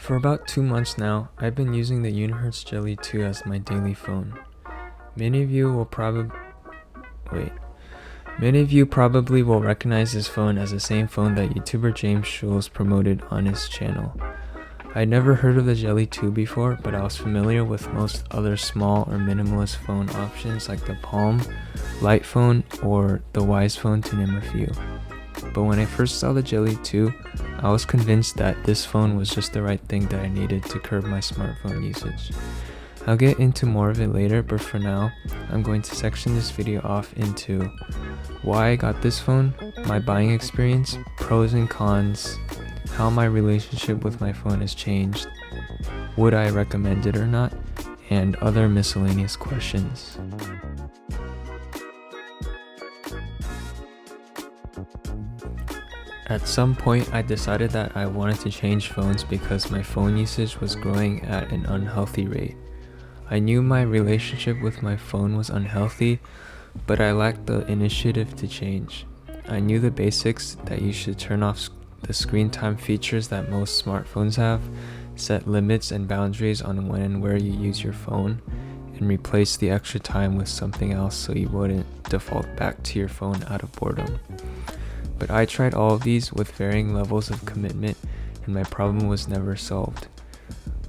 For about 2 months now, I've been using the Unihertz Jelly 2 as my daily phone. Many of you probably will recognize this phone as the same phone that YouTuber James Schulz promoted on his channel. I'd never heard of the Jelly 2 before, but I was familiar with most other small or minimalist phone options like the Palm, Light Phone, or the Wise Phone, to name a few. But when I first saw the Jelly 2, I was convinced that this phone was just the right thing that I needed to curb my smartphone usage. I'll get into more of it later, but for now, I'm going to section this video off into why I got this phone, my buying experience, pros and cons, how my relationship with my phone has changed, would I recommend it or not, and other miscellaneous questions. At some point, I decided that I wanted to change phones because my phone usage was growing at an unhealthy rate. I knew my relationship with my phone was unhealthy, but I lacked the initiative to change. I knew the basics, that you should turn off the screen time features that most smartphones have, set limits and boundaries on when and where you use your phone, and replace the extra time with something else so you wouldn't default back to your phone out of boredom. But I tried all of these with varying levels of commitment, and my problem was never solved.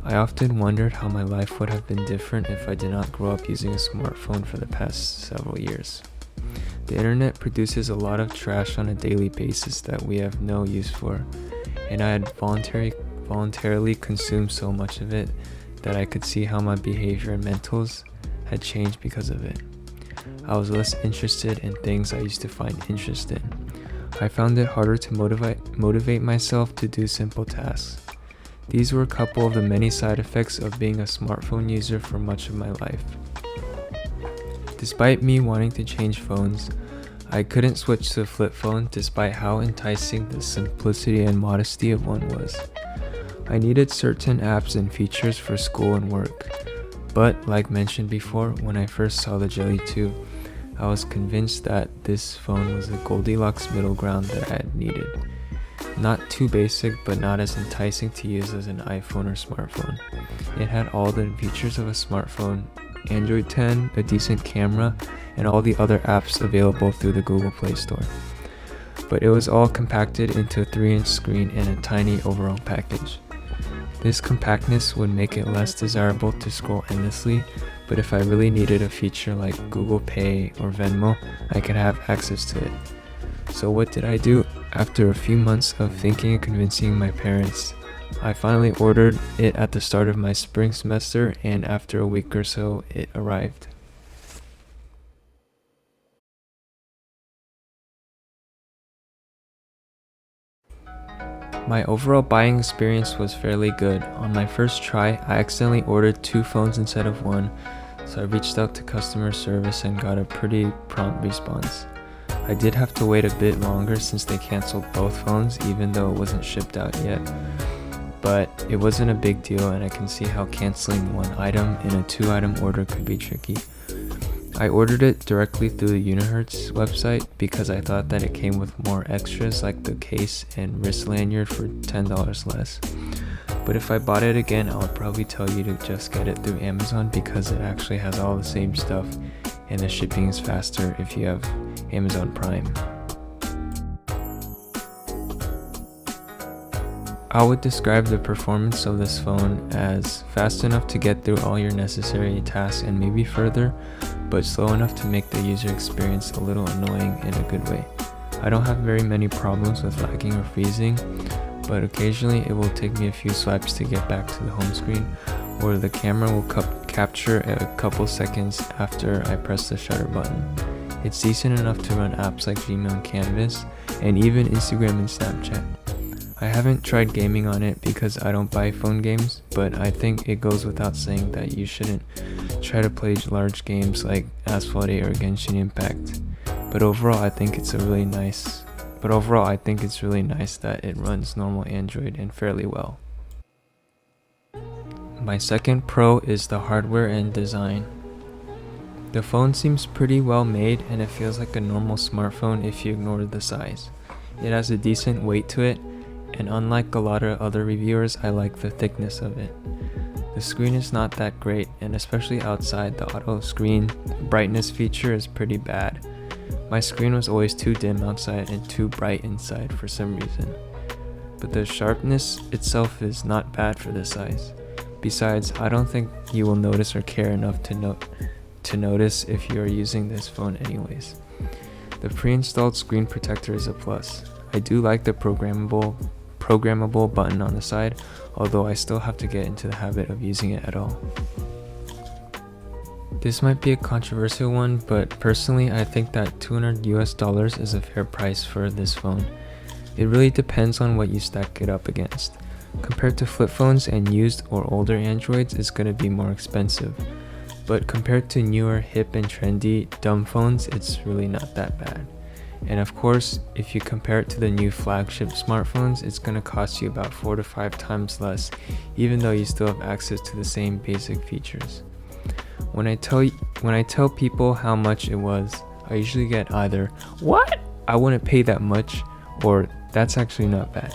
I often wondered how my life would have been different if I did not grow up using a smartphone for the past several years. The internet produces a lot of trash on a daily basis that we have no use for, and I had voluntarily consumed so much of it that I could see how my behavior and mentals had changed because of it. I was less interested in things I used to find interest in. I found it harder to motivate myself to do simple tasks. These were a couple of the many side effects of being a smartphone user for much of my life. Despite me wanting to change phones, I couldn't switch to a flip phone despite how enticing the simplicity and modesty of one was. I needed certain apps and features for school and work, but like mentioned before, when I first saw the Jelly 2, I was convinced that this phone was the Goldilocks middle ground that I had needed. Not too basic, but not as enticing to use as an iPhone or smartphone. It had all the features of a smartphone, Android 10, a decent camera, and all the other apps available through the Google Play Store. But it was all compacted into a 3-inch screen and a tiny overall package. This compactness would make it less desirable to scroll endlessly, but if I really needed a feature like Google Pay or Venmo, I could have access to it. So what did I do? After a few months of thinking and convincing my parents, I finally ordered it at the start of my spring semester, and after a week or so, it arrived. My overall buying experience was fairly good. On my first try, I accidentally ordered 2 phones instead of 1, so I reached out to customer service and got a pretty prompt response. I did have to wait a bit longer since they canceled both phones even though it wasn't shipped out yet, but it wasn't a big deal, and I can see how canceling one item in a 2-item order could be tricky. I ordered it directly through the Unihertz website because I thought that it came with more extras like the case and wrist lanyard for $10 less. But if I bought it again, I would probably tell you to just get it through Amazon because it actually has all the same stuff and the shipping is faster if you have Amazon Prime. I would describe the performance of this phone as fast enough to get through all your necessary tasks and maybe further, but slow enough to make the user experience a little annoying in a good way. I don't have very many problems with lagging or freezing, but occasionally it will take me a few swipes to get back to the home screen, or the camera will capture a couple seconds after I press the shutter button. It's decent enough to run apps like Gmail and Canvas, and even Instagram and Snapchat. I haven't tried gaming on it because I don't buy phone games, but I think it goes without saying that you shouldn't try to play large games like Asphalt 8 or Genshin Impact. But overall, I think it's really nice that it runs normal Android and fairly well. My second pro is the hardware and design. The phone seems pretty well made, and it feels like a normal smartphone if you ignore the size. It has a decent weight to it, and unlike a lot of other reviewers, I like the thickness of it. The screen is not that great, and especially outside, the auto screen brightness feature is pretty bad. My screen was always too dim outside and too bright inside for some reason. But the sharpness itself is not bad for this size. Besides, I don't think you will notice or care enough to notice if you are using this phone anyways. The pre-installed screen protector is a plus. I do like the programmable button on the side, although I still have to get into the habit of using it at all. This might be a controversial one, but personally I think that $200 is a fair price for this phone. It really depends on what you stack it up against. Compared to flip phones and used or older Androids, it's going to be more expensive. But compared to newer, hip and trendy, dumb phones, it's really not that bad. And of course, if you compare it to the new flagship smartphones, it's going to cost you about 4 to 5 times less, even though you still have access to the same basic features. When I tell people how much it was, I usually get either, "What? I wouldn't pay that much," or "That's actually not bad."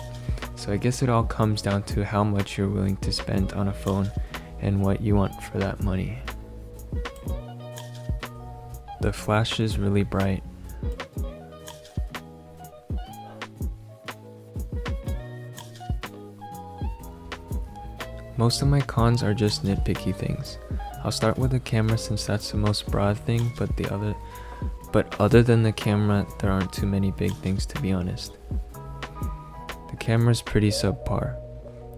So I guess it all comes down to how much you're willing to spend on a phone and what you want for that money. The flash is really bright. Most of my cons are just nitpicky things. I'll start with the camera since that's the most broad thing, but other than the camera, there aren't too many big things, to be honest. The camera's pretty subpar.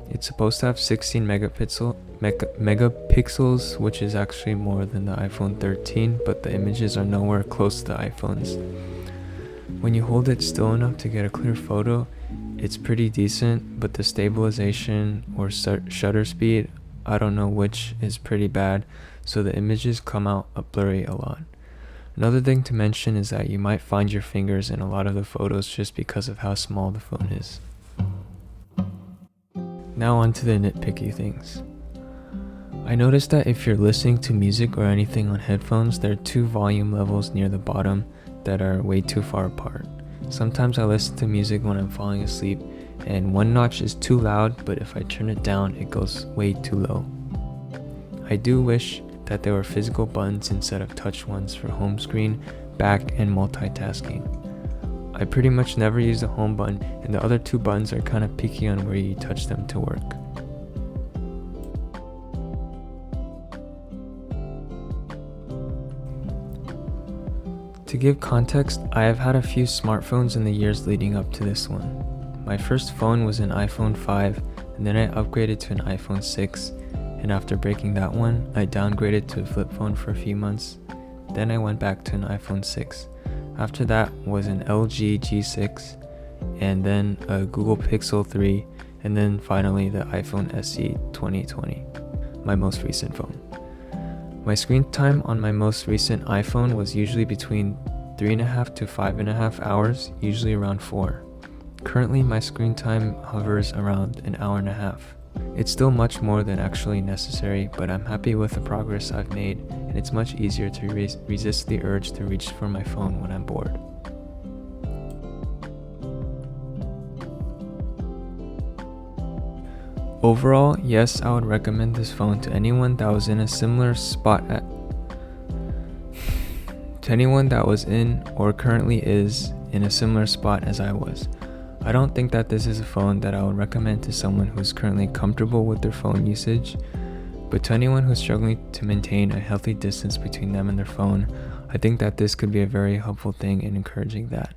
It's supposed to have 16 megapixels, which is actually more than the iPhone 13, but the images are nowhere close to the iPhone's. When you hold it still enough to get a clear photo, it's pretty decent, but the stabilization or shutter speed, I don't know which, is pretty bad, so the images come out blurry a lot. Another thing to mention is that you might find your fingers in a lot of the photos just because of how small the phone is. Now on to the nitpicky things. I noticed that if you're listening to music or anything on headphones, there are 2 volume levels near the bottom that are way too far apart. Sometimes I listen to music when I'm falling asleep, and one notch is too loud, but if I turn it down, it goes way too low. I do wish that there were physical buttons instead of touch ones for home screen, back, and multitasking. I pretty much never use the home button, and the other 2 buttons are kind of picky on where you touch them to work. To give context, I have had a few smartphones in the years leading up to this one. My first phone was an iPhone 5, and then I upgraded to an iPhone 6, and after breaking that one, I downgraded to a flip phone for a few months. Then I went back to an iPhone 6. After that was an LG G6, and then a Google Pixel 3, and then finally the iPhone SE 2020, my most recent phone. My screen time on my most recent iPhone was usually between 3.5 to 5.5 hours, usually around 4. Currently, my screen time hovers around an hour and a half. It's still much more than actually necessary, but I'm happy with the progress I've made, and it's much easier to resist the urge to reach for my phone when I'm bored. Overall, yes, I would recommend this phone to anyone that was in a similar spot to anyone that was in or currently is in a similar spot as I was. I don't think that this is a phone that I would recommend to someone who's currently comfortable with their phone usage, but to anyone who's struggling to maintain a healthy distance between them and their phone, I think that this could be a very helpful thing in encouraging that.